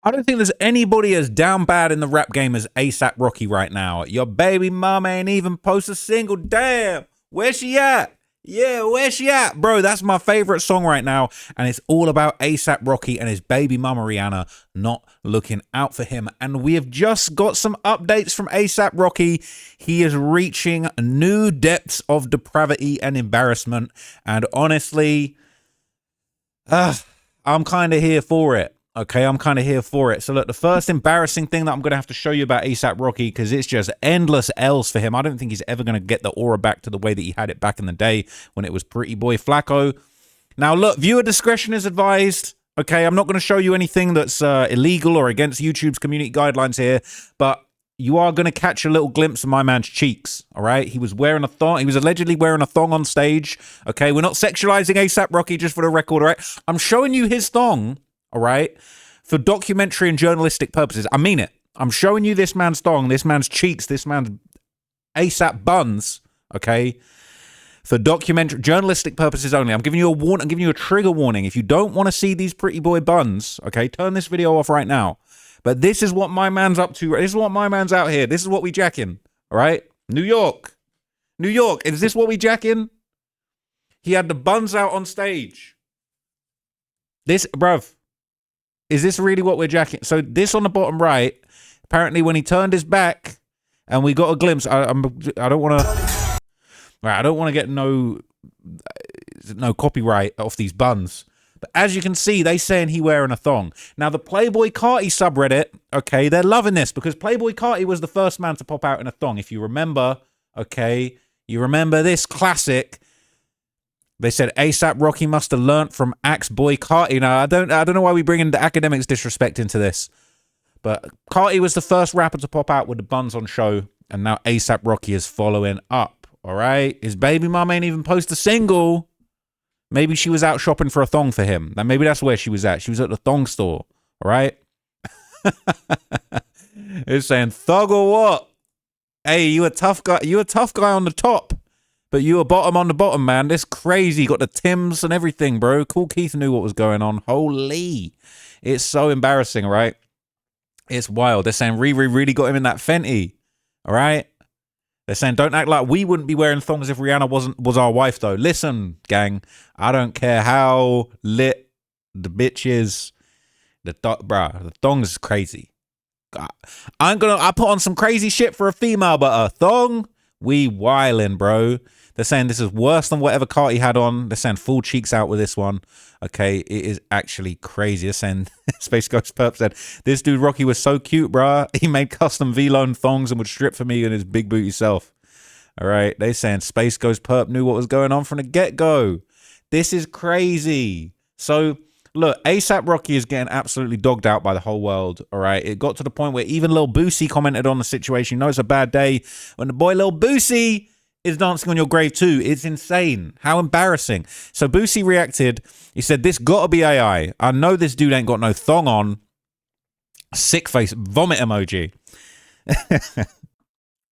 I don't think there's anybody as down bad in the rap game as ASAP Rocky right now. Your baby mama ain't even post a single. Damn, where's she at? Yeah, where's she at? Bro, that's my favorite song right now. And it's all about ASAP Rocky and his baby mama Rihanna not looking out for him. And we have just got some updates from ASAP Rocky. He is reaching new depths of depravity and embarrassment. And honestly, I'm kind of here for it. Okay, I'm kind of here for it. So look, the first embarrassing thing that I'm going to have to show you about ASAP Rocky, because it's just endless L's for him. I don't think he's ever going to get the aura back to the way that he had it back in the day when it was Pretty Boy Flacco. Now look, viewer discretion is advised. Okay, I'm not going to show you anything that's illegal or against YouTube's community guidelines here, but you are going to catch a little glimpse of my man's cheeks, all right? He was wearing a thong. He was allegedly wearing a thong on stage, okay? We're not sexualizing ASAP Rocky, just for the record, all right? I'm showing you his thong, all right, for documentary and journalistic purposes. I mean it. I'm showing you this man's thong, this man's cheeks, this man's ASAP buns, okay, for documentary, journalistic purposes only. I'm giving you a warning. I'm giving you a trigger warning. If you don't want to see these pretty boy buns, okay, turn this video off right now. But this is what my man's up to. This is what my man's out here. This is what we jacking, all right? New York. New York. Is this what we jacking? He had the buns out on stage. This, bruv. Is this really what we're jacking? So this on the bottom right, apparently when he turned his back and we got a glimpse, I don't want to, right, I don't want to get no copyright off these buns. But as you can see, they saying he wearing a thong. Now the Playboi Carti subreddit, okay, they're loving this because Playboi Carti was the first man to pop out in a thong. If you remember, okay, you remember this classic. They said ASAP Rocky must have learnt from Axe Boy Carti. Now, I don't know why we bring in the academics disrespect into this. But Carti was the first rapper to pop out with the buns on show. And now ASAP Rocky is following up. All right? His baby mom ain't even post a single. Maybe she was out shopping for a thong for him. Now, maybe that's where she was at. She was at the thong store. All right? It's saying, thug or what? Hey, you a tough guy. You a tough guy on the top. But you were bottom on the bottom, man. This crazy. You got the Timbs and everything, bro. Cool Keith knew what was going on. Holy. It's so embarrassing, right? It's wild. They're saying Riri really got him in that Fenty. All right? They're saying don't act like we wouldn't be wearing thongs if Rihanna was our wife, though. Listen, gang. I don't care how lit the bitch is. The thong's is crazy. I put on some crazy shit for a female, but a thong? We wildin', bro. They're saying this is worse than whatever Carti had on. They're saying full cheeks out with this one. Okay, it is actually crazy. They're saying Space Ghost Perp said, this dude Rocky was so cute, bruh. He made custom V-Lone thongs and would strip for me and his big booty self. All right, they're saying Space Ghost Perp knew what was going on from the get-go. This is crazy. So, look, ASAP Rocky is getting absolutely dogged out by the whole world, all right? It got to the point where even Lil Boosie commented on the situation. You know it's a bad day when the boy Lil Boosie is dancing on your grave too. It's insane. How embarrassing. So Boosie reacted. He said, this gotta be AI. I know this dude ain't got no thong on. Sick face. Vomit emoji.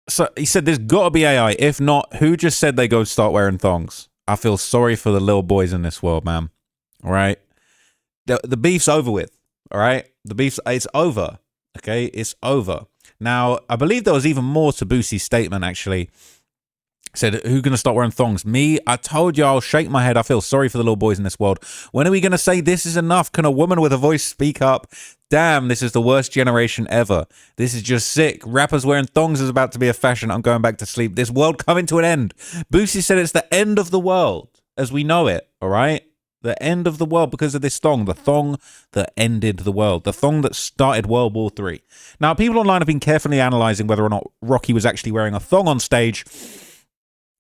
So he said, this gotta be AI. If not, who just said they go start wearing thongs? I feel sorry for the little boys in this world, man. All right? The beef's over with, all right? It's over, okay? It's over. Now, I believe there was even more to Boosie's statement, actually. Said, who gonna start wearing thongs? Me? I told you I'll shake my head. I feel sorry for the little boys in this world. When are we gonna say this is enough? Can a woman with a voice speak up? Damn, this is the worst generation ever. This is just sick. Rappers wearing thongs is about to be a fashion. I'm going back to sleep. This world coming to an end. Boosie said it's the end of the world as we know it, all right? The end of the world because of this thong. The thong that ended the world. The thong that started World War III. Now, people online have been carefully analysing whether or not Rocky was actually wearing a thong on stage.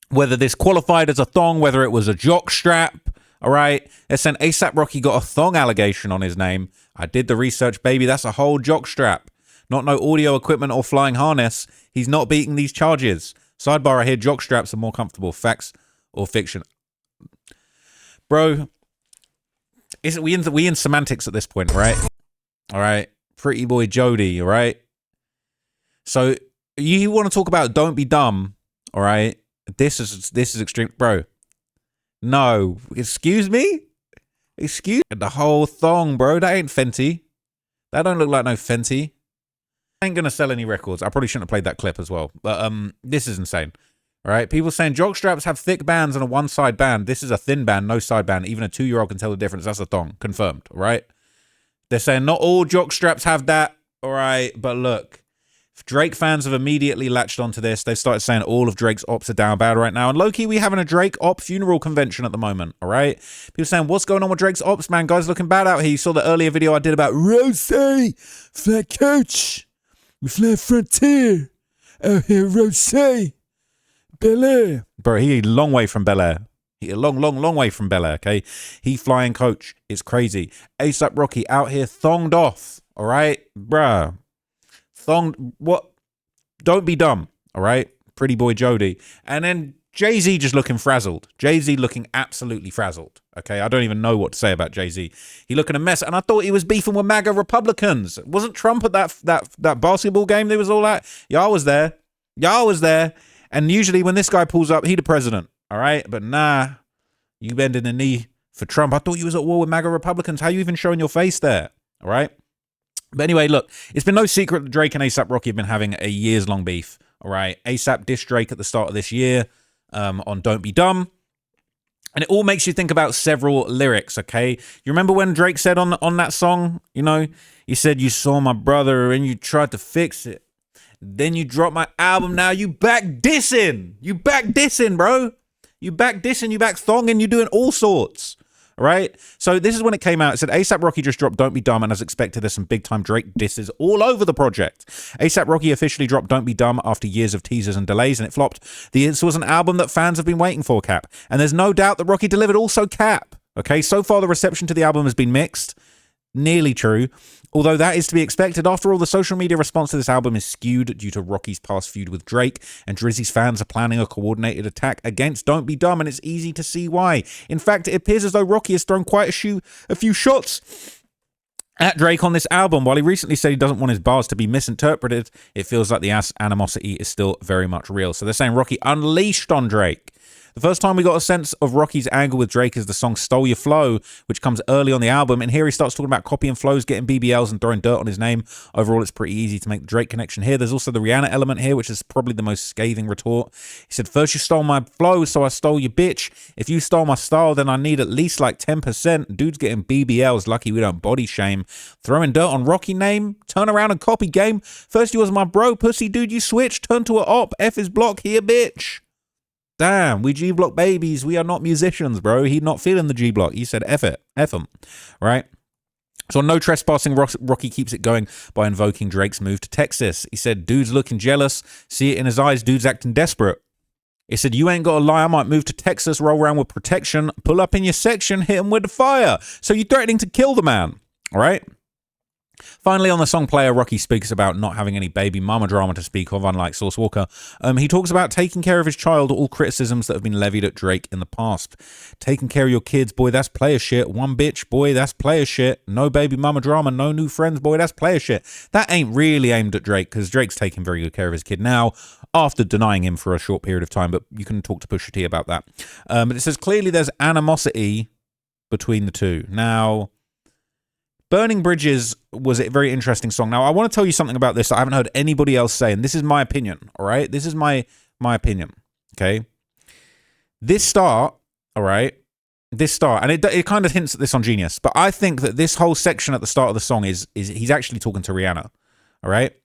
Whether this qualified as a thong, whether it was a jock strap. All right. They're saying ASAP Rocky got a thong allegation on his name. I did the research, baby. That's a whole jock strap. Not no audio equipment or flying harness. He's not beating these charges. Sidebar, I hear jock straps are more comfortable. Facts or fiction? Bro. Is we in semantics at this point, right? All right, pretty boy Jody, all right. So you want to talk about don't be dumb, all right? This is extreme, bro. No, excuse me, excuse the whole thong, bro. That ain't Fenty. That don't look like no Fenty. Ain't gonna sell any records. I probably shouldn't have played that clip as well. But this is insane. All right, people saying jock straps have thick bands and a one-side band. This is a thin band, no side band. Even a 2-year-old can tell the difference. That's a thong. Confirmed. All right. They're saying not all jock straps have that. All right, but look, Drake fans have immediately latched onto this. They've started saying all of Drake's ops are down bad right now. And low-key, we having a Drake op funeral convention at the moment. All right, people saying what's going on with Drake's ops, man? Guys looking bad out here. You saw the earlier video I did about Rose, Flat Coach, Flat Frontier, out here Rose. Bel Air. Bro, he a long way from Bel Air. He a long way from Bel Air, okay? He flying coach. It's crazy. ASAP Rocky out here thonged off, all right? Bruh. Thonged, what? Don't be dumb, all right? Pretty boy Jody. And then Jay-Z just looking frazzled. Jay-Z looking absolutely frazzled, okay? I don't even know what to say about Jay-Z. He looking a mess, and I thought he was beefing with MAGA Republicans. Wasn't Trump at that basketball game they was all at? Y'all was there. Y'all was there. And usually when this guy pulls up, he the president, all right? But nah, you bending the knee for Trump. I thought you was at war with MAGA Republicans. How you even showing your face there, all right? But anyway, look, it's been no secret that Drake and A$AP Rocky have been having a years-long beef, all right? A$AP dissed Drake at the start of this year on Don't Be Dumb. And it all makes you think about several lyrics, okay? You remember when Drake said on that song, you know, he said, you saw my brother and you tried to fix it. Then you drop my album. Now you back dissing. You back dissing, bro. You back dissing. You back thonging. You doing all sorts. All right. So this is when it came out. It said A$AP Rocky just dropped Don't Be Dumb. And as expected, there's some big time Drake disses all over the project. A$AP Rocky officially dropped Don't Be Dumb after years of teasers and delays. And it flopped. This was an album that fans have been waiting for, Cap. And there's no doubt that Rocky delivered also, Cap. Okay. So far, the reception to the album has been mixed. Nearly true. Although that is to be expected. After all, the social media response to this album is skewed due to Rocky's past feud with Drake, and Drizzy's fans are planning a coordinated attack against Don't Be Dumb, and it's easy to see why. In fact, it appears as though Rocky has thrown quite a few shots at Drake on this album. While he recently said he doesn't want his bars to be misinterpreted, it feels like the animosity is still very much real. So they're saying Rocky unleashed on Drake. The first time we got a sense of Rocky's anger with Drake is the song Stole Your Flow, which comes early on the album. And here he starts talking about copying flows, getting BBLs, and throwing dirt on his name. Overall, it's pretty easy to make the Drake connection here. There's also the Rihanna element here, which is probably the most scathing retort. He said, first you stole my flow, so I stole your bitch. If you stole my style, then I need at least like 10%. Dude's getting BBLs. Lucky we don't body shame. Throwing dirt on Rocky name. Turn around and copy game. First you was my bro, pussy dude, you switched. Turn to a op. F his block here, bitch. Damn, we G-Block babies. We are not musicians, bro. He not feeling the G-Block. He said, F it. F him. Right? So on No Trespassing, Rocky keeps it going by invoking Drake's move to Texas. He said, dude's looking jealous. See it in his eyes. Dude's acting desperate. He said, you ain't got to lie. I might move to Texas, roll around with protection, pull up in your section, hit him with the fire. So you're threatening to kill the man. All right? Finally, on the song Player, Rocky speaks about not having any baby mama drama to speak of, unlike Sauce Walker. He talks about taking care of his child, all criticisms that have been levied at Drake in the past. Taking care of your kids, boy, that's player shit. One bitch, boy, that's player shit. No baby mama drama, no new friends, boy, that's player shit. That ain't really aimed at Drake, because Drake's taking very good care of his kid now, after denying him for a short period of time, but you can talk to Pusha T about that. But it says, clearly there's animosity between the two. Now, Burning Bridges was a very interesting song. Now, I want to tell you something about this I haven't heard anybody else say, and this is my opinion, all right? This is my opinion, okay? This start, all right? This start, and it kind of hints at this on Genius, but I think that this whole section at the start of the song is he's actually talking to Rihanna, all right?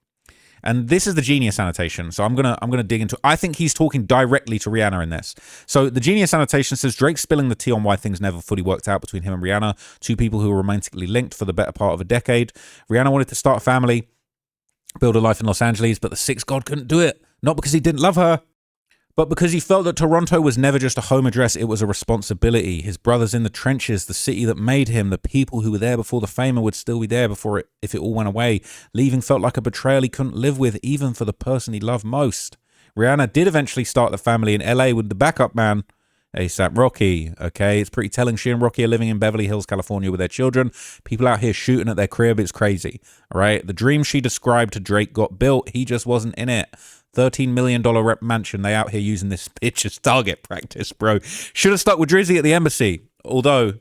And this is the Genius annotation, so I'm gonna dig into it. I think he's talking directly to Rihanna in this. So the Genius annotation says, Drake spilling the tea on why things never fully worked out between him and Rihanna, two people who were romantically linked for the better part of a decade. Rihanna wanted to start a family, build a life in Los Angeles, but the Six God couldn't do it. Not because he didn't love her, but because he felt that Toronto was never just a home address, it was a responsibility. His brothers in the trenches, the city that made him, the people who were there before the fame and would still be there if it all went away. Leaving felt like a betrayal he couldn't live with, even for the person he loved most. Rihanna did eventually start the family in LA with the backup man, A$AP Rocky. Okay, it's pretty telling she and Rocky are living in Beverly Hills, California with their children. People out here shooting at their crib, it's crazy. All right, the dream she described to Drake got built, he just wasn't in it. $13 million rep mansion. They out here using this bitch as target practice, bro. Should have stuck with Drizzy at the embassy. Although,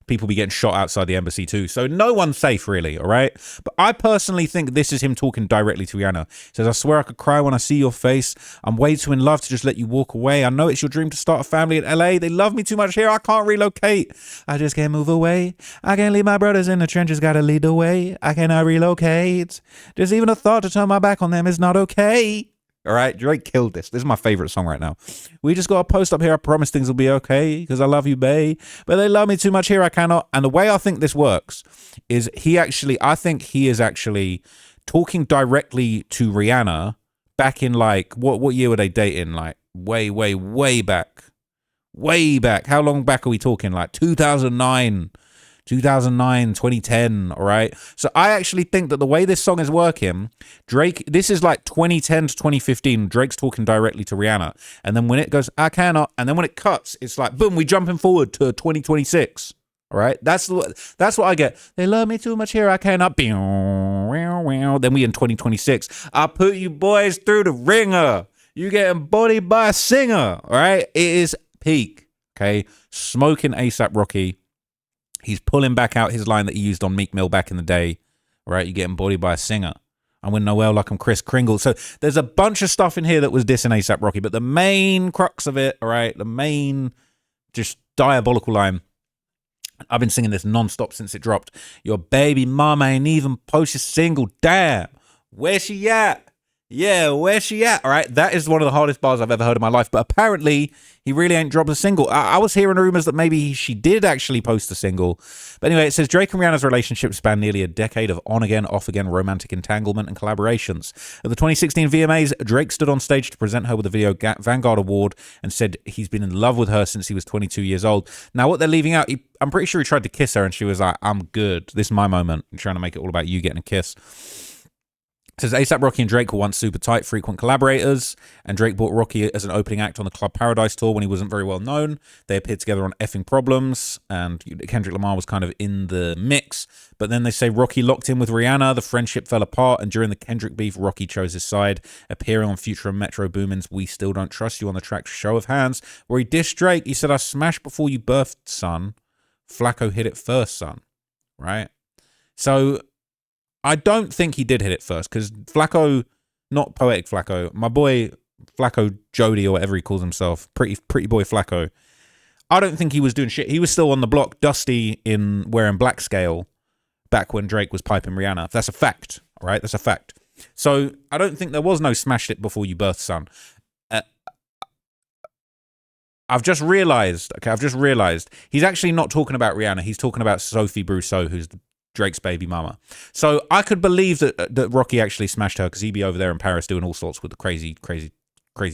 people be getting shot outside the embassy too. So no one's safe, really, all right? But I personally think this is him talking directly to Rihanna. He says, I swear I could cry when I see your face. I'm way too in love to just let you walk away. I know it's your dream to start a family in LA. They love me too much here. I can't relocate. I just can't move away. I can't leave my brothers in the trenches. Gotta lead the way. I cannot relocate. Just even a thought to turn my back on them is not okay. All right, Drake killed this. This is my favorite song right now. We just got a post up here. I promise things will be okay because I love you, babe. But they love me too much here. I cannot. And the way I think this works is I think he is actually talking directly to Rihanna back in like, what year were they dating? Like way back. Way back. How long back are we talking? Like 2009, 2010, all right? So I actually think that the way this song is working, Drake, this is like 2010 to 2015, Drake's talking directly to Rihanna. And then when it goes, I cannot, and then when it cuts, it's like, boom, we jumping forward to 2026, all right? That's what I get. They love me too much here, I cannot. Then we in 2026. I put you boys through the ringer. You getting bodied by a singer, all right? It is peak, okay? Smoking ASAP Rocky. He's pulling back out his line that he used on Meek Mill back in the day, right? You're getting bodied by a singer. I'm with Noel like I'm Chris Kringle. So there's a bunch of stuff in here that was dissing A$AP Rocky, but the main crux of it, all right, the main just diabolical line, I've been singing this nonstop since it dropped. Your baby mama ain't even posted single. Damn, where she at? Yeah, where's she at? All right, that is one of the hardest bars I've ever heard in my life. But apparently, he really ain't dropped a single. I was hearing rumors that maybe she did actually post a single. But anyway, it says Drake and Rihanna's relationship spanned nearly a decade of on-again, off-again romantic entanglement and collaborations. At the 2016 VMAs, Drake stood on stage to present her with the Video Vanguard Award and said he's been in love with her since he was 22 years old. Now, what they're leaving out, I'm pretty sure he tried to kiss her and she was like, I'm good. This is my moment. I'm trying to make it all about you getting a kiss. It says A$AP Rocky and Drake were once super tight, frequent collaborators, and Drake bought Rocky as an opening act on the Club Paradise tour when he wasn't very well known. They appeared together on Effing Problems, and Kendrick Lamar was kind of in the mix. But then they say Rocky locked in with Rihanna, the friendship fell apart, and during the Kendrick beef, Rocky chose his side, appearing on Future and Metro Boomin's We Still Don't Trust You on the track Show of Hands, where he dissed Drake. He said, I smashed before you birthed, son. Flacco hit it first, son. Right? So I don't think he did hit it first because Flacco, not Poetic Flacco, my boy Flacco Jody or whatever he calls himself, pretty boy Flacco, I don't think he was doing shit. He was still on the block, dusty in wearing black scale back when Drake was piping Rihanna. That's a fact, all right? That's a fact. So I don't think there was no smashed it before you birthed, son. I've just realized he's actually not talking about Rihanna. He's talking about Sophie Brousseau, who's Drake's baby mama. So I could believe that Rocky actually smashed her because he'd be over there in Paris doing all sorts with the crazy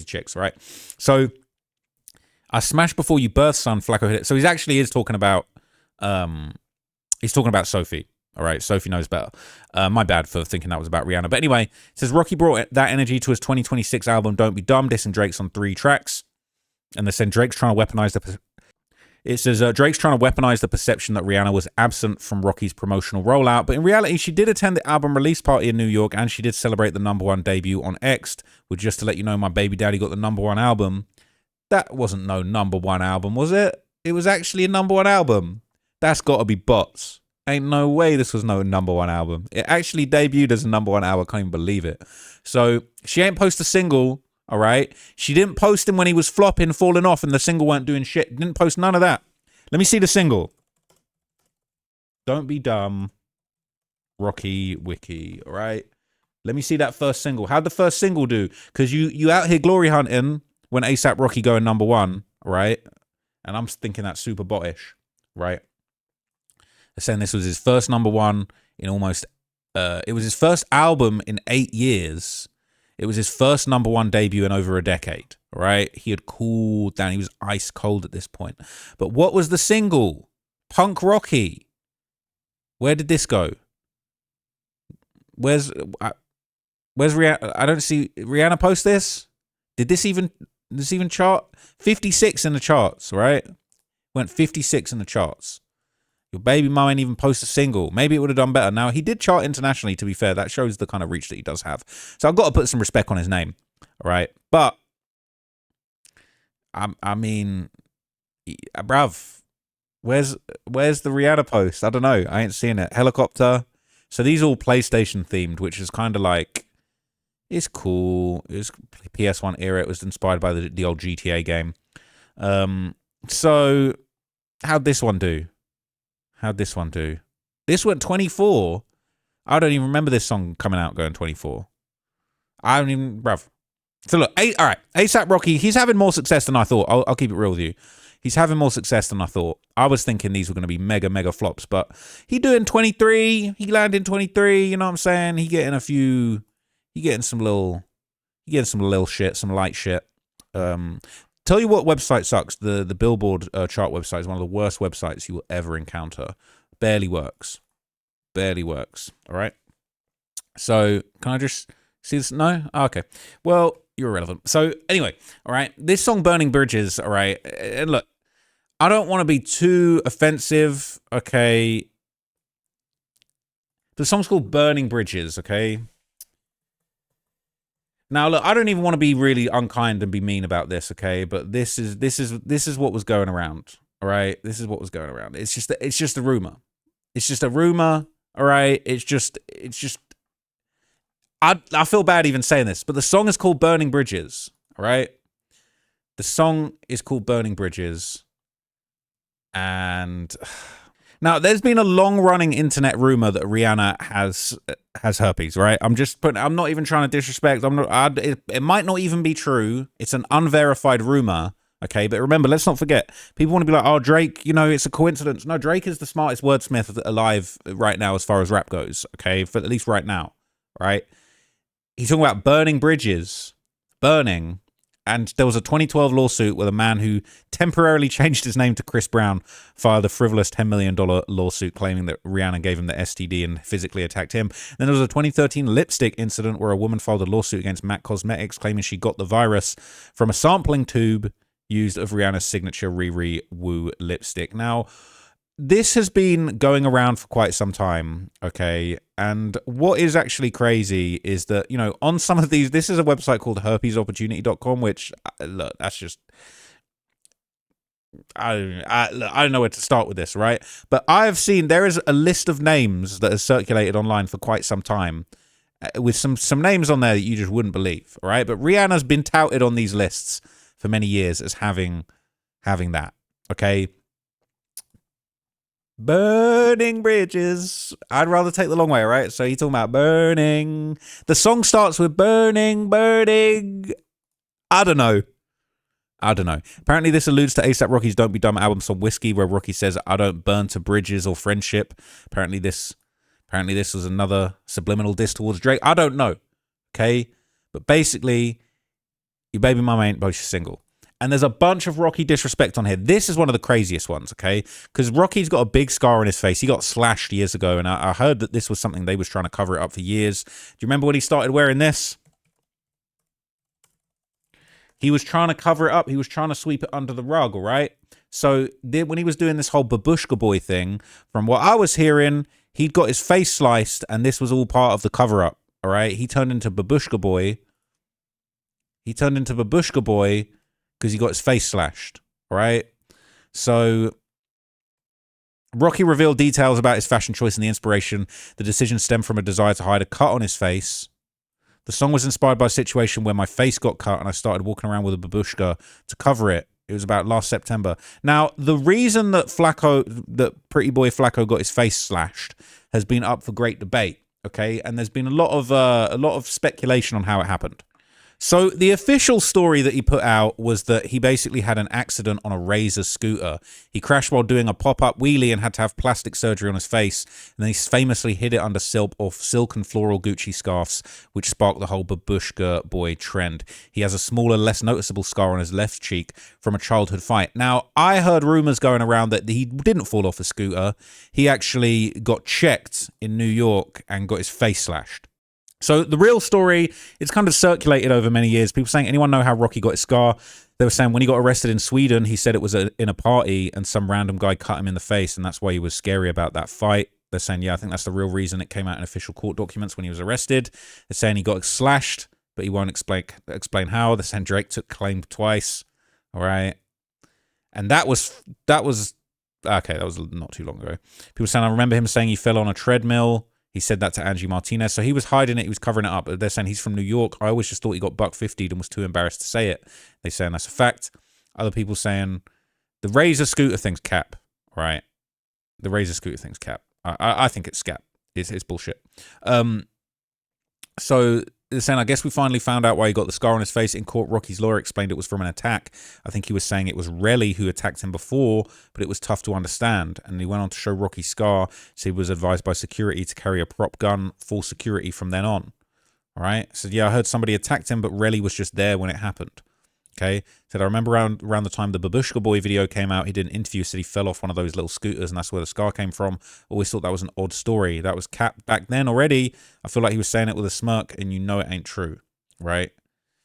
chicks, right? So I smashed before you birthed, son. Flacco hit it. So he actually is talking about Sophie. All right, Sophie knows better. My bad for thinking that was about Rihanna. But anyway, it says Rocky brought that energy to his 2026 album Don't Be Dumb, dissing Drake's on 3 tracks. And they said Drake's trying to weaponize Drake's trying to weaponize the perception that Rihanna was absent from Rocky's promotional rollout, but in reality, she did attend the album release party in New York, and she did celebrate the #1 debut on X, which, just to let you know, my baby daddy got the #1 album. That wasn't no #1 album, was it? It was actually a #1 album. That's got to be bots. Ain't no way this was no #1 album. It actually debuted as a #1 album. I can't even believe it. So she ain't post a single. All right. She didn't post him when he was flopping, falling off, and the single weren't doing shit. Didn't post none of that. Let me see the single. Don't Be Dumb. Rocky Wiki. All right. Let me see that first single. How'd the first single do? Because you out here glory hunting when A$AP Rocky going #1. All right. And I'm thinking that's super bottish. Right. They're saying this was his first #1 in almost, it was his first album in 8 years. It was his first #1 debut in over a decade, all right? He had cooled down. He was ice cold at this point. But what was the single? Punk Rocky. Where did this go? Where's Rihanna? I don't see Rihanna post this. Did this even chart? 56 in the charts, right? Went 56 in the charts. Your baby mom ain't even post a single. Maybe it would have done better. Now, he did chart internationally, to be fair. That shows the kind of reach that he does have. So I've got to put some respect on his name. All right. But, I mean, bruv, Where's the Rihanna post? I don't know. I ain't seeing it. Helicopter. So these are all PlayStation themed, which is kind of like, it's cool. It was PS1 era. It was inspired by the old GTA game. So how'd this one do? This went 24. I don't even remember this song coming out going 24. I don't even, bruv. So look, all right, ASAP Rocky, he's having more success than I thought. I'll keep it real with you. He's having more success than I thought. I was thinking these were going to be mega, mega flops, but he doing 23. He landing 23. You know what I'm saying? He getting some little shit, some light shit. Tell you what website sucks. The Billboard chart website is one of the worst websites you will ever encounter. Barely works. All right. So can I just see this? No? Oh, okay. Well, you're irrelevant. So anyway, all right. This song, Burning Bridges, all right. And look, I don't want to be too offensive, okay. The song's called Burning Bridges, okay. Now, look, I don't even want to be really unkind and be mean about this, okay. But this is what was going around, all right. This is what was going around. It's just a rumor. It's just a rumor, all right. It's just. I feel bad even saying this, but the song is called Burning Bridges, all right? The song is called Burning Bridges. And now there's been a long-running internet rumor that Rihanna has herpes, right? I'm not even trying to disrespect. It might not even be true. It's an unverified rumor, okay? But remember, let's not forget, people want to be like, oh, Drake, it's a coincidence. No, Drake is the smartest wordsmith alive right now as far as rap goes, okay? For at least right now, right? He's talking about burning bridges, and there was a 2012 lawsuit with a man who temporarily changed his name to Chris Brown filed a frivolous $10 million lawsuit claiming that Rihanna gave him the STD and physically attacked him. Then there was a 2013 lipstick incident where a woman filed a lawsuit against MAC Cosmetics claiming she got the virus from a sampling tube used of Rihanna's signature Riri Woo lipstick. Now, this has been going around for quite some time, okay? And what is actually crazy is that, on some of these, this is a website called herpesopportunity.com, which, look, that's just, I don't know where to start with this, right? But I have seen, there is a list of names that has circulated online for quite some time, with some names on there that you just wouldn't believe, all right? But Rihanna's been touted on these lists for many years as having that, okay? Burning bridges. I'd rather take the long way, right? So you're talking about burning. The song starts with burning. I don't know. Apparently this alludes to A$AP Rocky's Don't Be Dumb album song Whiskey, where Rocky says, I don't burn to bridges or friendship. Apparently this was another subliminal diss towards Drake. I don't know. Okay? But basically, your baby mama ain't both single. And there's a bunch of Rocky disrespect on here. This is one of the craziest ones, okay? Because Rocky's got a big scar on his face. He got slashed years ago, and I heard that this was something they was trying to cover it up for years. Do you remember when he started wearing this? He was trying to cover it up. He was trying to sweep it under the rug, all right? So when he was doing this whole babushka boy thing, from what I was hearing, he'd got his face sliced, and this was all part of the cover-up, all right? He turned into babushka boy. Because he got his face slashed, all right? So Rocky revealed details about his fashion choice and the inspiration. The decision stemmed from a desire to hide a cut on his face. The song was inspired by a situation where my face got cut and I started walking around with a babushka to cover it. It was about last September. Now, the reason that Pretty Boy Flacco got his face slashed has been up for great debate, okay? And there's been a lot of speculation on how it happened. So the official story that he put out was that he basically had an accident on a Razor scooter. He crashed while doing a pop-up wheelie and had to have plastic surgery on his face. And then he famously hid it under silk and floral Gucci scarves, which sparked the whole babushka boy trend. He has a smaller, less noticeable scar on his left cheek from a childhood fight. Now, I heard rumors going around that he didn't fall off a scooter. He actually got checked in New York and got his face slashed. So the real story, it's kind of circulated over many years. People saying, anyone know how Rocky got his scar? They were saying when he got arrested in Sweden, he said it was in a party and some random guy cut him in the face, and that's why he was scary about that fight. They're saying, yeah, I think that's the real reason it came out in official court documents when he was arrested. They're saying he got slashed, but he won't explain how. They're saying Drake took claim twice. All right. And that was Okay, that was not too long ago. People saying, I remember him saying he fell on a treadmill. He said that to Angie Martinez. So he was hiding it. He was covering it up. They're saying he's from New York. I always just thought he got buck 50'd and was too embarrassed to say it. They're saying that's a fact. Other people saying the Razor scooter thing's cap, right? The Razor scooter thing's cap. I think it's cap. It's bullshit. So they're saying, I guess we finally found out why he got the scar on his face. In court, Rocky's lawyer explained it was from an attack. I think he was saying it was Relly who attacked him before, but it was tough to understand. And he went on to show Rocky's scar. So he was advised by security to carry a prop gun, full security from then on. All right. So yeah, I heard somebody attacked him, but Relly was just there when it happened. Okay. Said, I remember around the time the Babushka Boy video came out, he did an interview, said he fell off one of those little scooters, and that's where the scar came from. Always thought that was an odd story. That was capped back then already. I feel like he was saying it with a smirk, and you know it ain't true, right?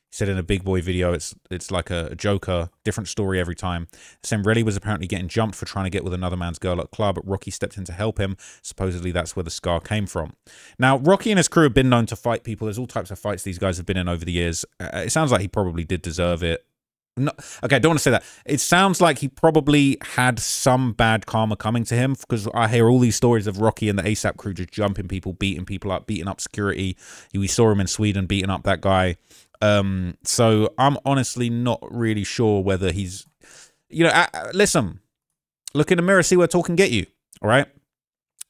He said in a Big Boy video, it's like a Joker, different story every time. Sam Relly was apparently getting jumped for trying to get with another man's girl at a club, but Rocky stepped in to help him. Supposedly that's where the scar came from. Now, Rocky and his crew have been known to fight people. There's all types of fights these guys have been in over the years. It sounds like he probably did deserve it. No, okay, I don't want to say that. It sounds like he probably had some bad karma coming to him, because I hear all these stories of Rocky and the ASAP crew just jumping people, beating people up, beating up security. We saw him in Sweden beating up that guy. So I'm honestly not really sure whether he's, listen, look in the mirror, see where talk can get you. All right.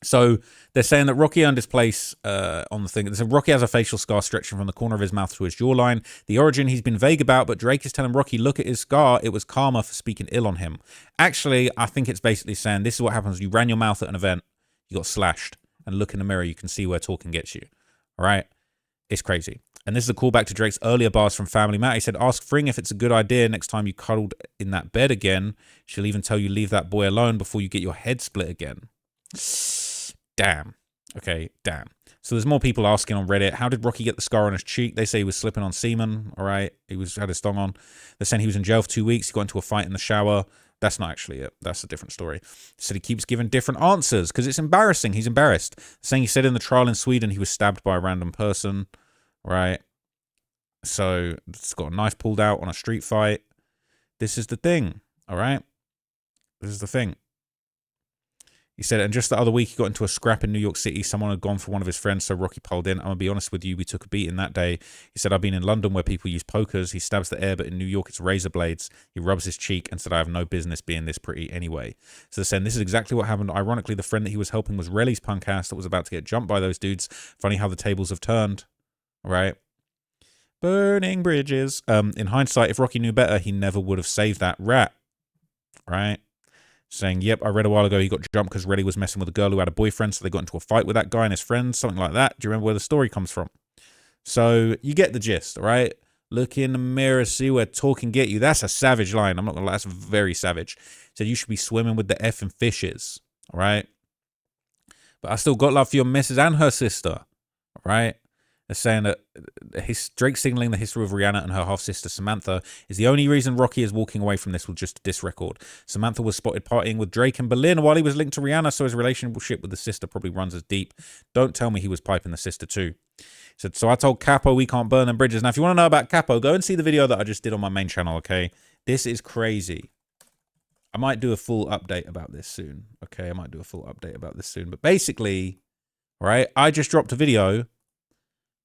So they're saying that Rocky earned his place on the thing. So Rocky has a facial scar stretching from the corner of his mouth to his jawline. The origin he's been vague about, but Drake is telling Rocky, look at his scar. It was karma for speaking ill on him. Actually, I think it's basically saying this is what happens. You ran your mouth at an event, you got slashed, and look in the mirror, you can see where talking gets you. All right? It's crazy. And this is a callback to Drake's earlier bars from Family Matter. He said, ask Fring if it's a good idea next time you cuddled in that bed again. She'll even tell you leave that boy alone before you get your head split again. Damn. Okay, damn. So there's more people asking on Reddit, how did Rocky get the scar on his cheek? They say he was slipping on semen, all right? He had his thong on. They're saying he was in jail for 2 weeks. He got into a fight in the shower. That's not actually it. That's a different story. So he keeps giving different answers because it's embarrassing. He's embarrassed. Saying he said in the trial in Sweden he was stabbed by a random person, right? So it's got a knife pulled out on a street fight. This is the thing, all right? This is the thing. He said, and just the other week, he got into a scrap in New York City. Someone had gone for one of his friends, so Rocky pulled in. I'm going to be honest with you, we took a beating that day. He said, I've been in London where people use pokers. He stabs the air, but in New York, it's razor blades. He rubs his cheek and said, I have no business being this pretty anyway. So they're saying this is exactly what happened. Ironically, the friend that he was helping was Relly's punk ass that was about to get jumped by those dudes. Funny how the tables have turned, right? Burning bridges. In hindsight, if Rocky knew better, he never would have saved that rat, right? Saying, yep, I read a while ago he got jumped because Relly was messing with a girl who had a boyfriend, so they got into a fight with that guy and his friends, something like that. Do you remember where the story comes from? So you get the gist, all right? Look in the mirror, see where talk can get you. That's a savage line. I'm not going to lie, that's very savage. Said you should be swimming with the effing fishes, all right? But I still got love for your missus and her sister, all right? They're saying that Drake signaling the history of Rihanna and her half-sister Samantha is the only reason Rocky is walking away from this with just a diss record. Samantha was spotted partying with Drake in Berlin while he was linked to Rihanna, so his relationship with the sister probably runs as deep. Don't tell me he was piping the sister too. He said, so I told Capo we can't burn them bridges. Now, if you want to know about Capo, go and see the video that I just did on my main channel, okay? This is crazy. I might do a full update about this soon, okay? I might do a full update about this soon. But basically, right, I just dropped a video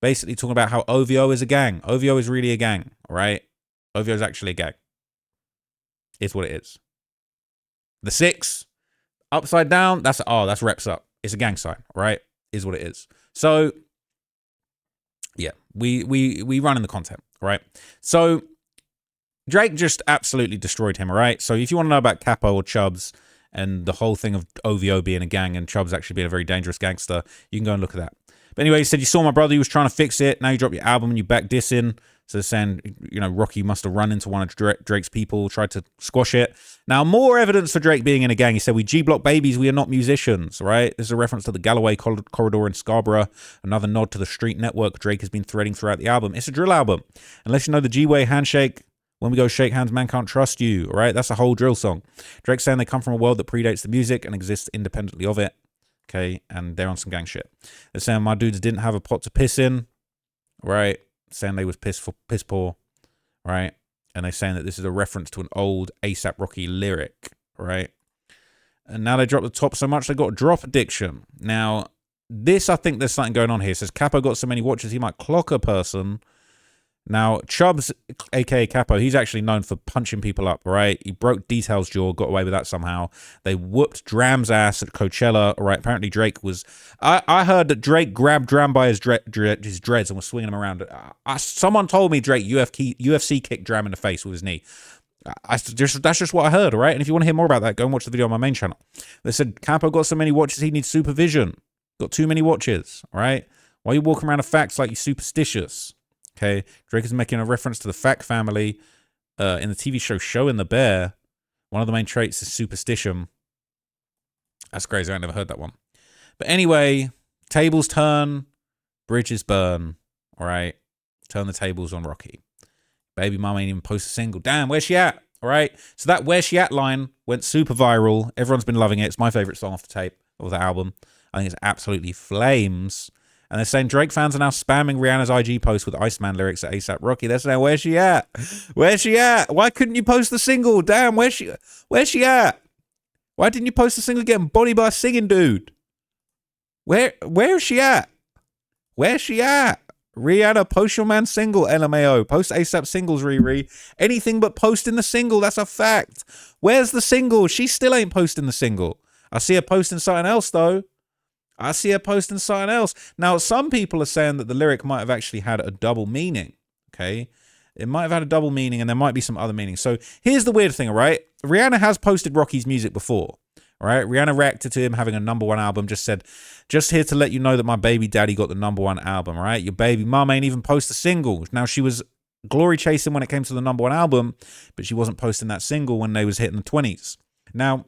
basically talking about how OVO is a gang. OVO is really a gang, all right? OVO is actually a gang. It's what it is. The 6, upside down, that's reps up. It's a gang sign, all right? Is what it is. So, yeah, we run in the content, all right? So, Drake just absolutely destroyed him, all right? So, if you want to know about Capo or Chubbs and the whole thing of OVO being a gang and Chubbs actually being a very dangerous gangster, you can go and look at that. But anyway, he said, you saw my brother, he was trying to fix it. Now you drop your album and you back dissing. So they're saying, Rocky must have run into one of Drake's people, tried to squash it. Now, more evidence for Drake being in a gang. He said, we G-Block babies, we are not musicians, right? This is a reference to the Galloway corridor in Scarborough. Another nod to the street network Drake has been threading throughout the album. It's a drill album. Unless you know the G-Way handshake, when we go shake hands, man can't trust you, all right? That's a whole drill song. Drake's saying they come from a world that predates the music and exists independently of it. Okay, and they're on some gang shit. They're saying my dudes didn't have a pot to piss in, right? Saying they was piss poor, right? And they're saying that this is a reference to an old ASAP Rocky lyric, right? And now they dropped the top so much they got a drop addiction. Now, this, I think there's something going on here. It says Capo got so many watches he might clock a person. Now, Chubbs, aka Capo, he's actually known for punching people up, right? He broke Detail's jaw, got away with that somehow. They whooped Dram's ass at Coachella, right? Apparently Drake was... I heard that Drake grabbed Dram by his dreads and was swinging him around. Someone told me Drake UFC kicked Dram in the face with his knee. That's just what I heard, all right? And if you want to hear more about that, go and watch the video on my main channel. They said Capo got so many watches he needs supervision. Got too many watches, all right? Why are you walking around with facts like you're superstitious? Okay, Drake is making a reference to the Fact family in the TV show Showing the Bear. One of the main traits is superstition. That's crazy. I never heard that one. But anyway, tables turn, bridges burn. All right, turn the tables on Rocky. Baby mama ain't even post a single. Damn, where's she at? All right, so that "Where's she at" line went super viral. Everyone's been loving it. It's my favorite song off the tape of the album. I think it's absolutely flames. And they're saying Drake fans are now spamming Rihanna's IG post with Iceman lyrics at ASAP Rocky. They're saying, where's she at? Where's she at? Why couldn't you post the single? Damn, where's she at? Why didn't you post the single getting bodied by a singing dude? Where's she at? Where's she at? Rihanna, post your man single, LMAO. Post ASAP singles, Riri. Anything but posting the single, that's a fact. Where's the single? She still ain't posting the single. I see her posting something else, though. I see her posting something else. Now, some people are saying that the lyric might have actually had a double meaning, okay? It might have had a double meaning, and there might be some other meaning. So here's the weird thing, all right? Rihanna has posted Rocky's music before, all right? Rihanna reacted to him having a #1 album, just said, just here to let you know that my baby daddy got the #1 album, all right? Your baby mom ain't even post a single. Now, she was glory chasing when it came to the #1 album, but she wasn't posting that single when they was hitting the 20s. Now,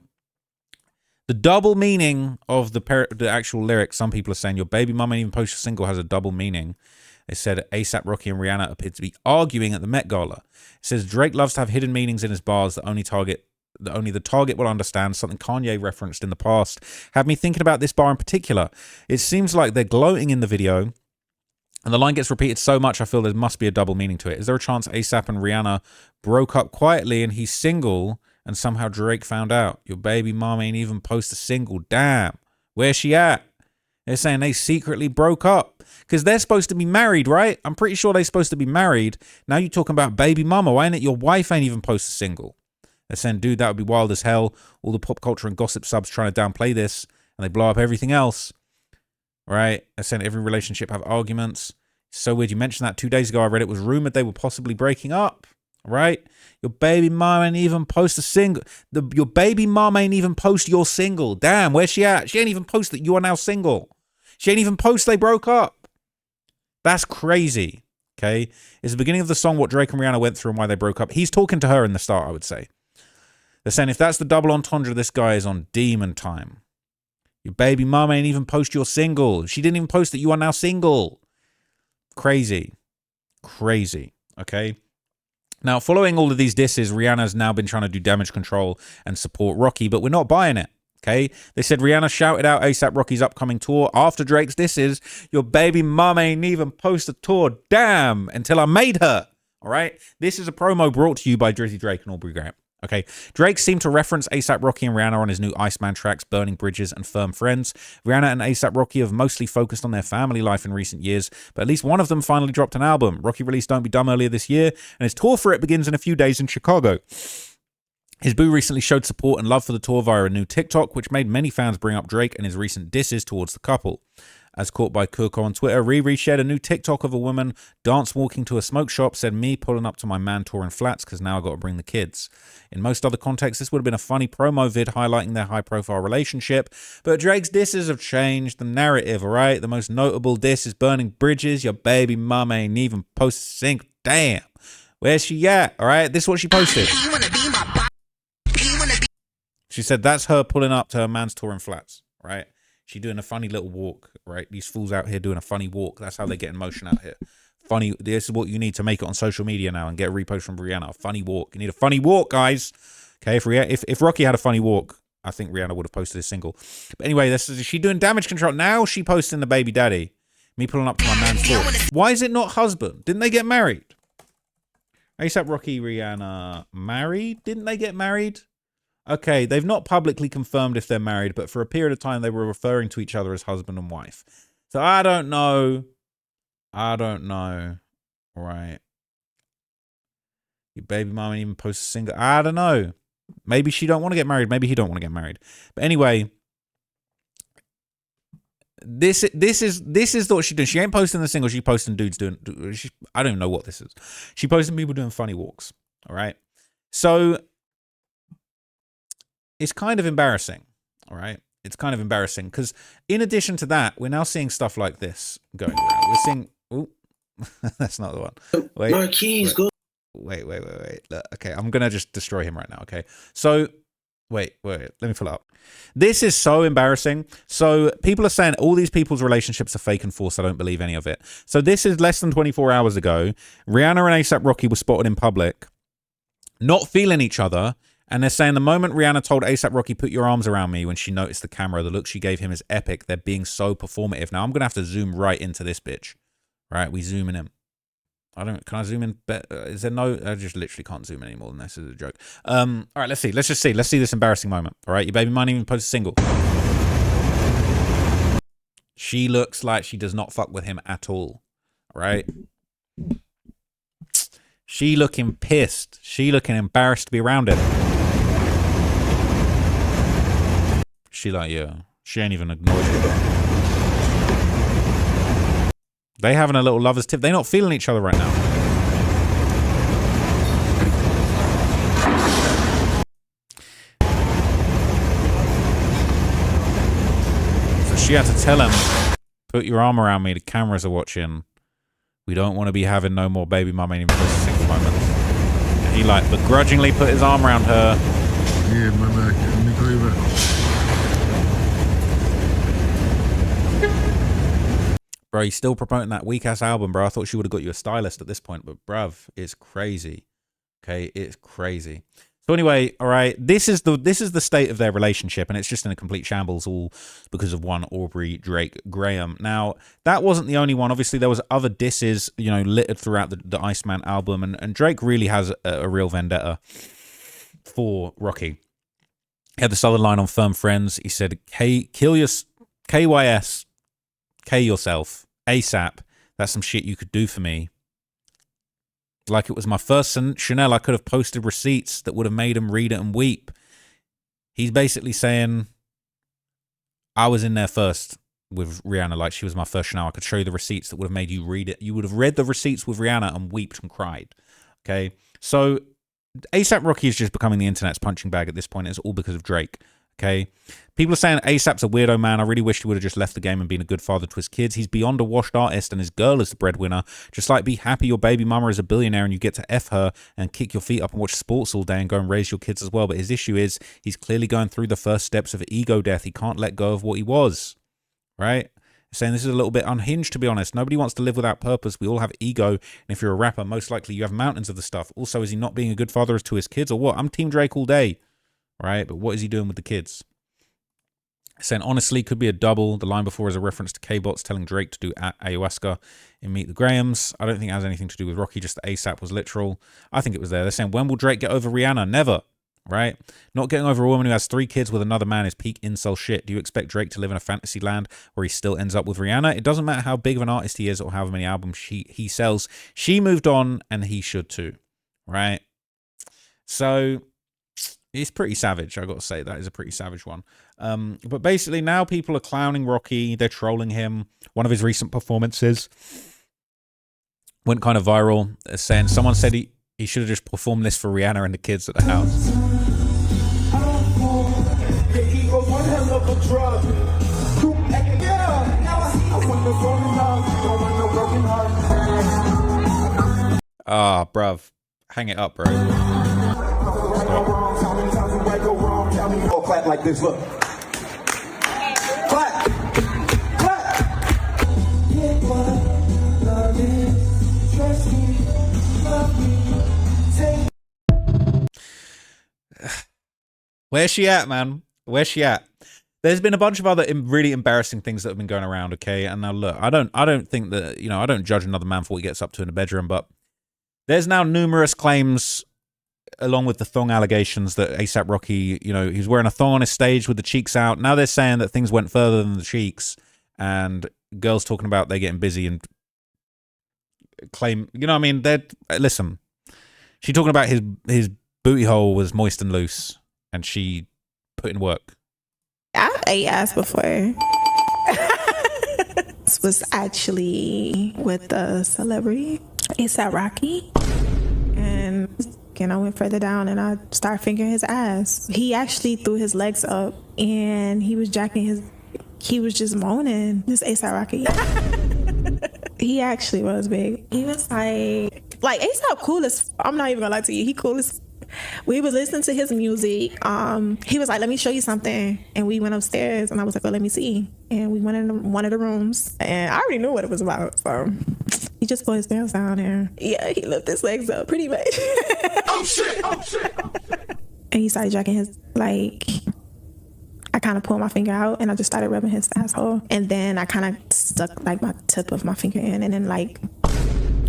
the double meaning of the actual lyrics, some people are saying your baby mum ain't even post a single, has a double meaning. They said ASAP Rocky and Rihanna appeared to be arguing at the Met Gala. It says Drake loves to have hidden meanings in his bars that only the target will understand, something Kanye referenced in the past. Had me thinking about this bar in particular. It seems like they're gloating in the video, and the line gets repeated so much I feel there must be a double meaning to it. Is there a chance ASAP and Rihanna broke up quietly and he's single and somehow Drake found out? Your baby mom ain't even post a single. Damn. Where's she at? They're saying they secretly broke up because they're supposed to be married, right? I'm pretty sure they're supposed to be married. Now you're talking about baby mama. Why ain't it your wife ain't even post a single? They're saying, dude, that would be wild as hell. All the pop culture and gossip subs trying to downplay this and they blow up everything else, right? They're saying every relationship have arguments. So weird. You mentioned that 2 days ago. I read it was rumored they were possibly breaking up. Right? Your baby mom ain't even post a single. Your baby mom ain't even post your single. Damn, where's she at? She ain't even post that you are now single. She ain't even post they broke up. That's crazy. Okay? It's the beginning of the song what Drake and Rihanna went through and why they broke up. He's talking to her in the start, I would say. They're saying if that's the double entendre, this guy is on demon time. Your baby mom ain't even post your single. She didn't even post that you are now single. Crazy. Crazy. Okay? Now, following all of these disses, Rihanna's now been trying to do damage control and support Rocky, but we're not buying it, okay? They said Rihanna shouted out ASAP Rocky's upcoming tour after Drake's disses. Your baby mum ain't even post a tour. Damn, until I made her, all right? This is a promo brought to you by Drizzy Drake and Aubrey Graham. Okay, Drake seemed to reference ASAP Rocky and Rihanna on his new Iceman tracks, Burning Bridges and Firm Friends. Rihanna and ASAP Rocky have mostly focused on their family life in recent years, but at least one of them finally dropped an album. Rocky released Don't Be Dumb earlier this year, and his tour for it begins in a few days in Chicago. His boo recently showed support and love for the tour via a new TikTok, which made many fans bring up Drake and his recent disses towards the couple. As caught by Cook on Twitter, Riri shared a new TikTok of a woman dance walking to a smoke shop, said me pulling up to my man touring flats because now I got to bring the kids. In most other contexts, this would have been a funny promo vid highlighting their high-profile relationship, but Drake's disses have changed the narrative, all right? The most notable diss is Burning Bridges. Your baby mum ain't even posted a single. Damn. Where's she at, all right? This is what she posted. She said that's her pulling up to her man's touring flats, right? She doing a funny little walk, right? These fools out here doing a funny walk. That's how they get in motion out here. Funny. This is what you need to make it on social media now and get a repost from Rihanna. A funny walk. You need a funny walk, guys. Okay, if Rocky had a funny walk, I think Rihanna would have posted a single. But anyway, this is she doing damage control. Now she posting the baby daddy. Me pulling up to my man's tour. Why is it not husband? Didn't they get married? ASAP Rocky, Rihanna married? Didn't they get married? Okay, they've not publicly confirmed if they're married, but for a period of time they were referring to each other as husband and wife. So I don't know. Right. Your baby mama even posts a single. I don't know. Maybe she don't want to get married. Maybe he don't want to get married. But anyway, this is what she's doing. She ain't posting the single. She's posting dudes doing. I don't even know what this is. She posting people doing funny walks. All right. So it's kind of embarrassing. All right. It's kind of embarrassing because in addition to that, we're now seeing stuff like this going around. We're seeing. Oh, that's not the one. Wait. Marquise, go. Wait. Look, okay, I'm gonna just destroy him right now. Okay, so wait. Let me pull it up. This is so embarrassing. So people are saying all these people's relationships are fake and forced. I don't believe any of it. So this is less than 24 hours ago. Rihanna and A$AP Rocky were spotted in public, not feeling each other. And they're saying the moment Rihanna told A$AP Rocky, put your arms around me, when she noticed the camera, the look she gave him is epic. They're being so performative. Now I'm gonna have to zoom right into this bitch. Right, we zooming in. Can I zoom in? Is there no? I just literally can't zoom in any more than this. Is a joke. All right, let's see. Let's see this embarrassing moment. All right, your baby might even post a single. She looks like she does not fuck with him at all. All right. She looking pissed. She looking embarrassed to be around him. She like, yeah. She ain't even acknowledged it. They having a little lover's tip. They're not feeling each other right now. So she had to tell him, put your arm around me. The cameras are watching. We don't want to be having no more baby mama in for 6 moments. And he like begrudgingly put his arm around her. Yeah, man, let me call you back. Bro, he's still promoting that weak-ass album, bro. I thought she would have got you a stylist at this point, but bruv, it's crazy. Okay, it's crazy. So anyway, all right, this is the state of their relationship, and it's just in a complete shambles, all because of one Aubrey Drake Graham. Now, that wasn't the only one. Obviously, there was other disses, you know, littered throughout the Iceman album, and Drake really has a real vendetta for Rocky. He had this other line on Firm Friends. He said, kill your KYS, K yourself, ASAP. That's some shit you could do for me. Like it was my first Chanel, I could have posted receipts that would have made him read it and weep. He's basically saying, I was in there first with Rihanna, like she was my first Chanel. I could show you the receipts that would have made you read it. You would have read the receipts with Rihanna and wept and cried. Okay, so A$AP Rocky is just becoming the internet's punching bag at this point. It's all because of Drake. Okay, people are saying A$AP's a weirdo man. I really wish he would have just left the game and been a good father to his kids. He's beyond a washed artist and his girl is the breadwinner. Just like be happy your baby mama is a billionaire and you get to F her and kick your feet up and watch sports all day and go and raise your kids as well. But his issue is he's clearly going through the first steps of ego death. He can't let go of what he was. Right? Saying this is a little bit unhinged, to be honest. Nobody wants to live without purpose. We all have ego. And if you're a rapper, most likely you have mountains of the stuff. Also, is he not being a good father to his kids or what? I'm Team Drake all day. Right? But what is he doing with the kids? Saying honestly could be a double. The line before is a reference to K-Bots telling Drake to do ayahuasca in Meet the Grahams. I don't think it has anything to do with Rocky, just the A$AP was literal. I think it was there. They're saying, when will Drake get over Rihanna? Never. Right? Not getting over a woman who has 3 kids with another man is peak incel shit. Do you expect Drake to live in a fantasy land where he still ends up with Rihanna? It doesn't matter how big of an artist he is or how many albums he sells. She moved on and he should too. Right? So it's pretty savage, I got to say. That is a pretty savage one. But basically now people are clowning Rocky. They're trolling him. One of his recent performances went kind of viral, saying someone said he should have just performed this for Rihanna and the kids at the house. Ah, bruv. Hang it up, bro. Clap like this, look. Clap. Clap. Where's she at, man? Where's she at? There's been a bunch of other really embarrassing things that have been going around, okay? And now look, I don't think that, you know, I don't judge another man for what he gets up to in the bedroom, but there's now numerous claims along with the thong allegations that ASAP Rocky, you know, he was wearing a thong on his stage with the cheeks out. Now they're saying that things went further than the cheeks, and girls talking about they're getting busy and claim, you know what I mean? Listen, she talking about his booty hole was moist and loose, and she put in work. I ate ass before. This was actually with a celebrity, ASAP Rocky. And I went further down and I started fingering his ass. He actually threw his legs up and he was he was just moaning. This ASAP Rocky. He actually was big. He was like ASAP cool as, I'm not even gonna lie to you, he cool as. We was listening to his music. He was like, let me show you something. And we went upstairs and I was like, oh, let me see. And we went in one of the rooms and I already knew what it was about. So he just put his pants down there. Yeah, he lifted his legs up pretty much. Oh shit. And he started jacking his, like, I kind of pulled my finger out and I just started rubbing his asshole. And then I kind of stuck like my tip of my finger in, and then like,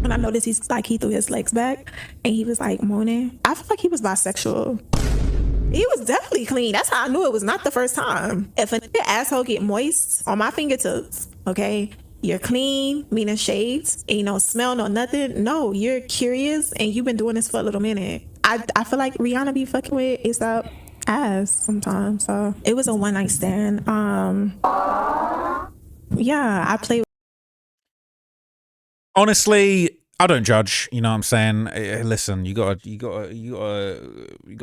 and I noticed he threw his legs back and he was like moaning. I feel like he was bisexual. He was definitely clean. That's how I knew it was not the first time. If a asshole get moist on my fingertips, okay, you're clean, meaning shaved, ain't no smell, no nothing. No, you're curious and you've been doing this for a little minute. I feel like Rihanna be fucking with ASAP ass sometimes. So it was a one night stand. Yeah, I played. Honestly, I don't judge. You know what I'm saying? Listen, you gotta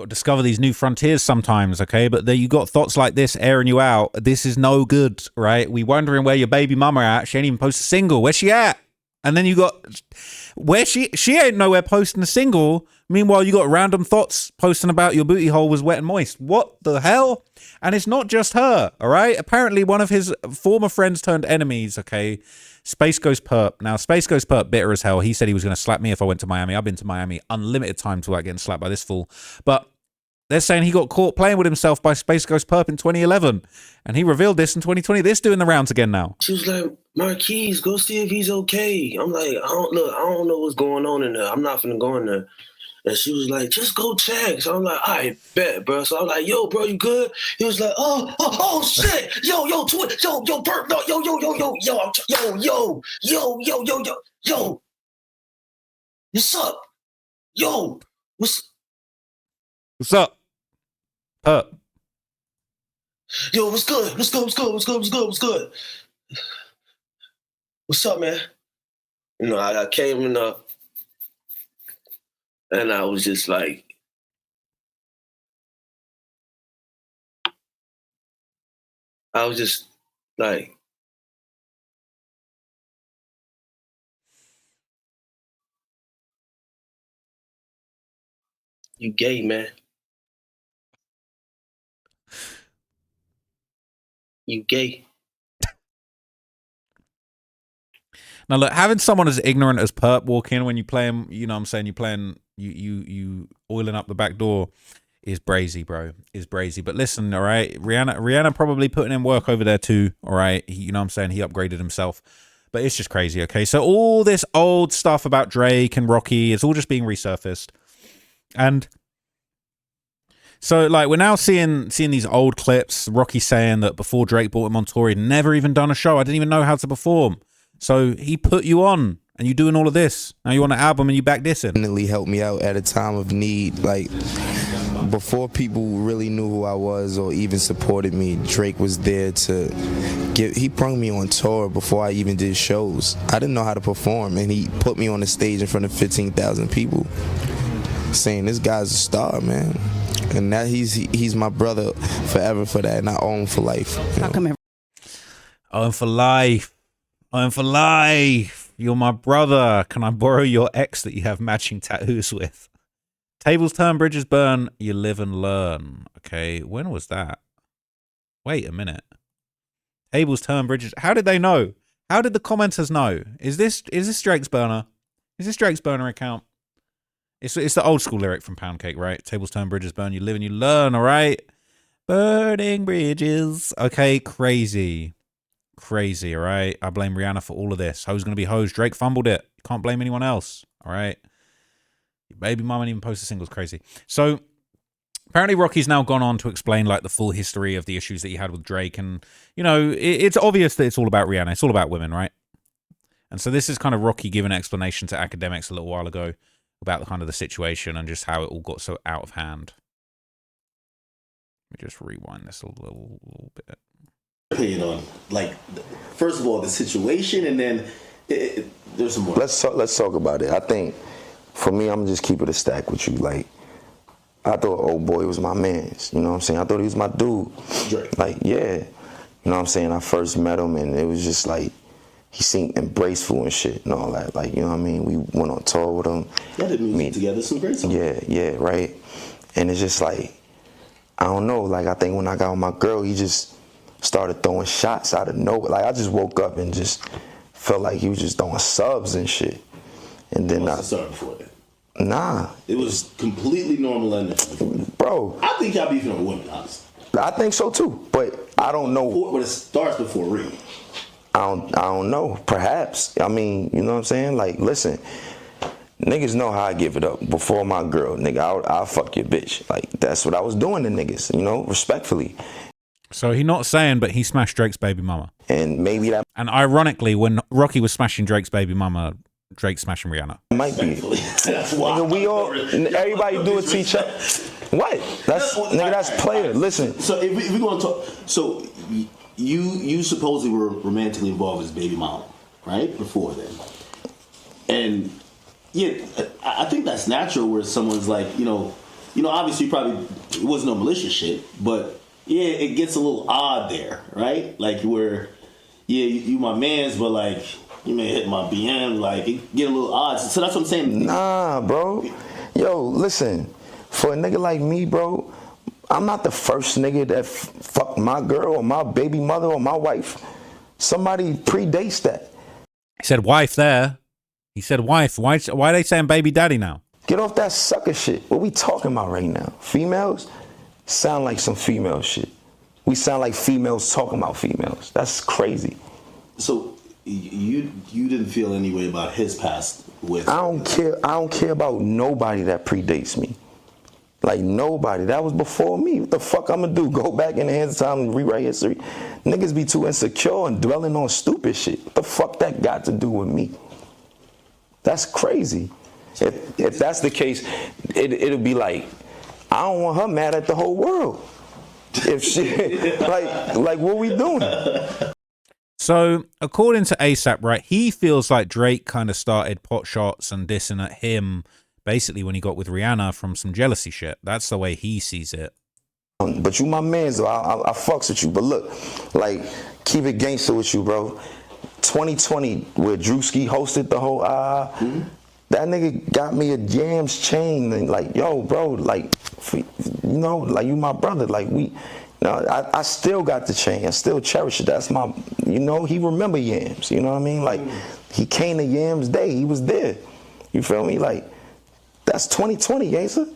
discover these new frontiers sometimes, okay? But there you got thoughts like this airing you out. This is no good, right? We wondering where your baby mama at. She ain't even posted a single. Where's she at? And then you got where she ain't nowhere posting a single. Meanwhile, you got random thoughts posting about your booty hole was wet and moist. What the hell? And it's not just her, all right? Apparently, one of his former friends turned enemies, okay? Space Ghost Perp. Now, Space Ghost Perp, bitter as hell. He said he was going to slap me if I went to Miami. I've been to Miami unlimited times without getting slapped by this fool. But they're saying he got caught playing with himself by Space Ghost Perp in 2011. And he revealed this in 2020. This doing the rounds again now. She was like, Marquise, go see if he's okay. I'm like, I don't know what's going on in there. I'm not finna go in there. And she was like, just go check. So I'm like, I bet, bro. So I'm like, yo, bro, you good? He was like, oh shit. Yo, Perp, no, yo. What's up? Yo, what's up? Perp. Yo, what's good? What's good? What's up, man? You know, I came in and I was just like, you gay, man. You gay. Now look, having someone as ignorant as Perp walk in when you play him, you know what I'm saying, you playing you oiling up the back door is brazy, bro. Is brazy. But listen, all right, Rihanna probably putting in work over there too, all right? You know what I'm saying? He upgraded himself. But it's just crazy, okay? So all this old stuff about Drake and Rocky, it's all just being resurfaced. And so, like, we're now seeing these old clips. Rocky saying that before Drake brought him on tour, he'd never even done a show. I didn't even know how to perform. So he put you on, and you doing all of this. Now you on an album, and you back this in. Definitely helped me out at a time of need. Like, before people really knew who I was or even supported me, Drake was there to he brung me on tour before I even did shows. I didn't know how to perform, and he put me on the stage in front of 15,000 people, saying, this guy's a star, man. And that he's my brother forever for that, and I owe him for life. Owe him for life. Owe him for life. You're my brother. Can I borrow your ex that you have matching tattoos with? Tables turn, bridges burn. You live and learn. Okay, when was that? Wait a minute. Tables turn, bridges. How did they know? How did the commenters know? Is this Drake's burner? Is this Drake's burner account? It's the old school lyric from Pound Cake, right? Tables turn, bridges burn. You live and you learn. All right. Burning bridges. Okay, crazy. Crazy, all right? I blame Rihanna for all of this. Hoes gonna be hoes. Drake fumbled it. You can't blame anyone else, all right? Baby mama didn't even post a single. It's crazy. So apparently Rocky's now gone on to explain like the full history of the issues that he had with Drake. And, you know, it's obvious that it's all about Rihanna. It's all about women, right? And so this is kind of Rocky giving an explanation to academics a little while ago about the kind of the situation and just how it all got so out of hand. Let me just rewind this a little bit. Opinion on, like, first of all, the situation, and then there's some more. Let's talk about it. I think, for me, I'm gonna just keep it a stack with you. Like, I thought old boy was my man's. You know what I'm saying? I thought he was my dude. Drake. Like, yeah. You know what I'm saying? I first met him, and it was just like, he seemed embraceful and shit and all that. Like, you know what I mean? We went on tour with him. Yeah, did music together, some great songs. Yeah, right. And it's just like, I don't know. Like, I think when I got with my girl, he just started throwing shots out of nowhere. Like, I just woke up and just felt like he was just throwing subs and shit. And then I started before that. Nah. It was completely normal and bro. I think y'all beefing on women, honestly. I think so too, but I don't know. But it starts before Ring. I don't know. Perhaps. I mean, you know what I'm saying? Like, listen, niggas know how I give it up. Before my girl, nigga, I'll fuck your bitch. Like, that's what I was doing to niggas, you know, respectfully. So he's not saying, but he smashed Drake's baby mama. And maybe that. And ironically, when Rocky was smashing Drake's baby mama, Drake smashing Rihanna. Might be. That's why. Nigga, we all, everybody do it to each other. What? That's player. Listen. So if we going to talk, so you supposedly were romantically involved with his baby mama, right? Before then. And yeah, I think that's natural where someone's like, you know, obviously probably, it wasn't no malicious shit, but yeah, it gets a little odd there, right? Like where, yeah, you my mans, but like, you may hit my BM, like it get a little odd. So that's what I'm saying. Nah, bro. Yo, listen, for a nigga like me, bro, I'm not the first nigga that fucked my girl or my baby mother or my wife. Somebody predates that. He said wife there. He said wife. Why are they saying baby daddy now? Get off that sucker shit. What we talking about right now? Females sound like some female shit. We sound like females talking about females. That's crazy. So you didn't feel any way about his past with? I don't care about nobody that predates me. Like nobody. That was before me. What the fuck I'm gonna do? Go back in the hands of time and rewrite history? Niggas be too insecure and dwelling on stupid shit. What the fuck that got to do with me? That's crazy. If that's the case, it'll be like, I don't want her mad at the whole world. If she like what we doing? So according to ASAP, right, he feels like Drake kind of started pot shots and dissing at him basically when he got with Rihanna from some jealousy shit. That's the way he sees it. But you my man, so I fucks with you. But look, like, keep it gangster with you, bro. 2020, where Drewski hosted the whole that nigga got me a Yams chain and like, yo, bro, like, you know, like you my brother, like we, I still got the chain. I still cherish it. That's my, you know, he remember Yams. You know what I mean? Like, he came to Yams Day. He was there. You feel me? Like, that's 2020, gangster.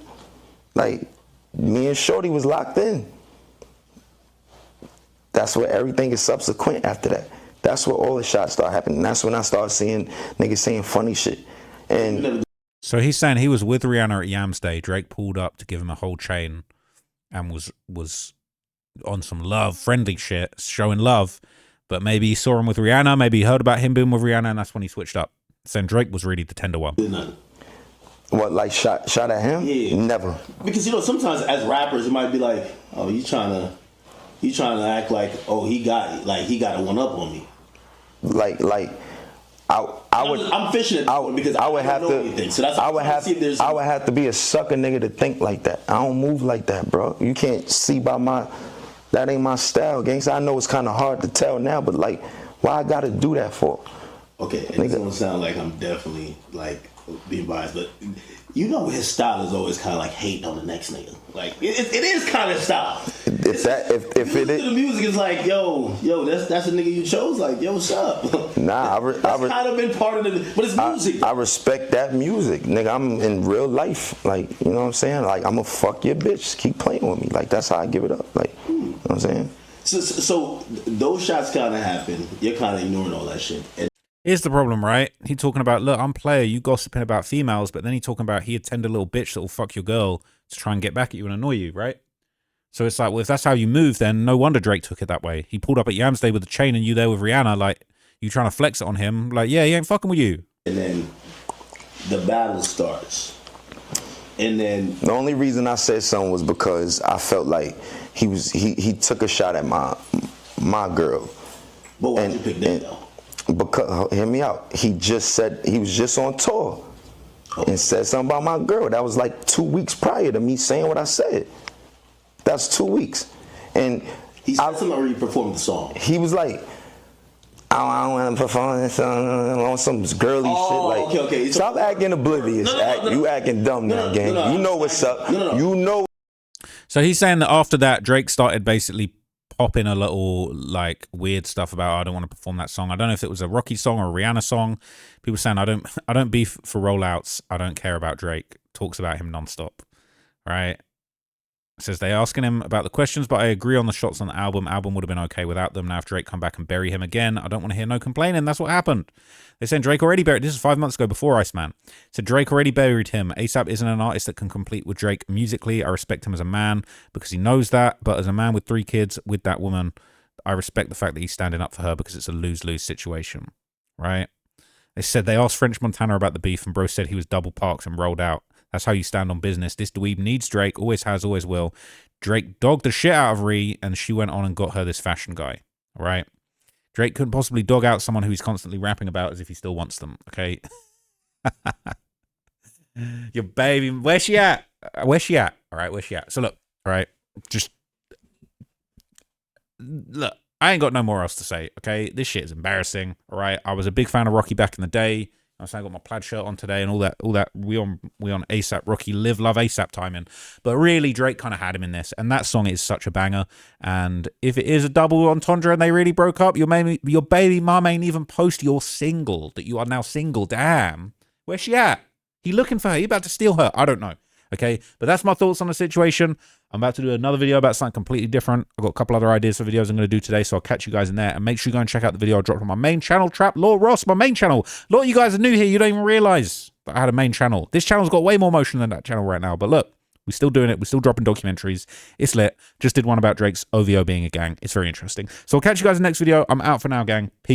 Like, me and Shorty was locked in. That's where everything is subsequent after that. That's where all the shots start happening. That's when I start seeing niggas saying funny shit. And so he's saying he was with Rihanna at Yams Day. Drake pulled up to give him a whole chain and was on some love, friendly shit, showing love. But maybe he saw him with Rihanna. Maybe he heard about him being with Rihanna, and that's when he switched up. Saying Drake was really the tender one. What, like shot at him? Yeah. Never. Because, you know, sometimes as rappers, it might be like, oh, you trying to act like, oh, he got a one up on me. I'm fishing at because I would have to. Anything. So that's I would have to be a sucker nigga to think like that. I don't move like that, bro. You can't see by that ain't my style, gangsta. I know it's kind of hard to tell now, but like, why I gotta do that for? Okay, and it's gonna sound like I'm definitely like being biased, but you know his style is always kind of like hating on the next nigga. Like it is kind of style. If it is, the music is like, yo, that's a nigga you chose. Like, yo, what's up? Nah, that's kind of been part of the, but it's music. I respect that music, nigga. I'm in real life, like, you know what I'm saying. Like, I'm gonna fuck your bitch. Keep playing with me. Like, that's how I give it up. Like, you know what I'm saying. So those shots kind of happen. You're kind of ignoring all that shit. Here's the problem, right? He talking about, look, I'm player, you gossiping about females, but then he talking about he attend a little bitch that will fuck your girl to try and get back at you and annoy you, right? So it's like, well, if that's how you move, then no wonder Drake took it that way. He pulled up at Yams Day with a chain and you there with Rihanna, like, you trying to flex it on him. Like, yeah, he ain't fucking with you. And then the battle starts. And then The only reason I said something was because I felt like he took a shot at my girl. But why'd you pick that though? Because, hear me out. He just said he was just on tour and said something about my girl. That was like 2 weeks prior to me saying what I said. That's 2 weeks. And He said something or he performed the song. he was like, I don't want to perform this song on some girly shit. Like, okay. Stop acting oblivious. You acting dumb now, gang. You know what's up. You know. So he's saying that after that, Drake started basically popping a little like weird stuff about, I don't want to perform that song. I don't know if it was a Rocky song or a Rihanna song. People saying I don't beef for rollouts. I don't care about Drake. Talks about him nonstop, right? Says they asking him about the questions, but I agree on the shots on the album. Album would have been okay without them. Now if Drake come back and bury him again, I don't want to hear no complaining. That's what happened. They said Drake already buried. This is 5 months ago before Iceman. Said Drake already buried him. ASAP isn't an artist that can compete with Drake musically. I respect him as a man because he knows that. But as a man with 3 kids with that woman, I respect the fact that he's standing up for her because it's a lose-lose situation, right? They said they asked French Montana about the beef and bro said he was double parked and rolled out. That's how you stand on business. This dweeb needs Drake, always has, always will. Drake dogged the shit out of Ree, and she went on and got her this fashion guy, all right? Drake couldn't possibly dog out someone who he's constantly rapping about as if he still wants them, okay? Your baby, where's she at? Where's she at? All right, where's she at? So look, all right, just look, I ain't got no more else to say, okay? This shit is embarrassing, all right? I was a big fan of Rocky back in the day. I got my plaid shirt on today and all that. We on ASAP Rocky live love ASAP timing, but really Drake kind of had him in this, and that song is such a banger. And if it is a double entendre and they really broke up, your baby mum ain't even post your single that you are now single. Damn, where's she at? He looking for her? He about to steal her? I don't know. Okay, but that's my thoughts on the situation. I'm about to do another video about something completely different. I've got a couple other ideas for videos I'm going to do today, so I'll catch you guys in there. And make sure you go and check out the video I dropped on my main channel, Trap Law Ross, my main channel. A lot of you guys are new here. You don't even realize that I had a main channel. This channel's got way more motion than that channel right now. But look, we're still doing it. We're still dropping documentaries. It's lit. Just did one about Drake's OVO being a gang. It's very interesting. So I'll catch you guys in the next video. I'm out for now, gang. Peace.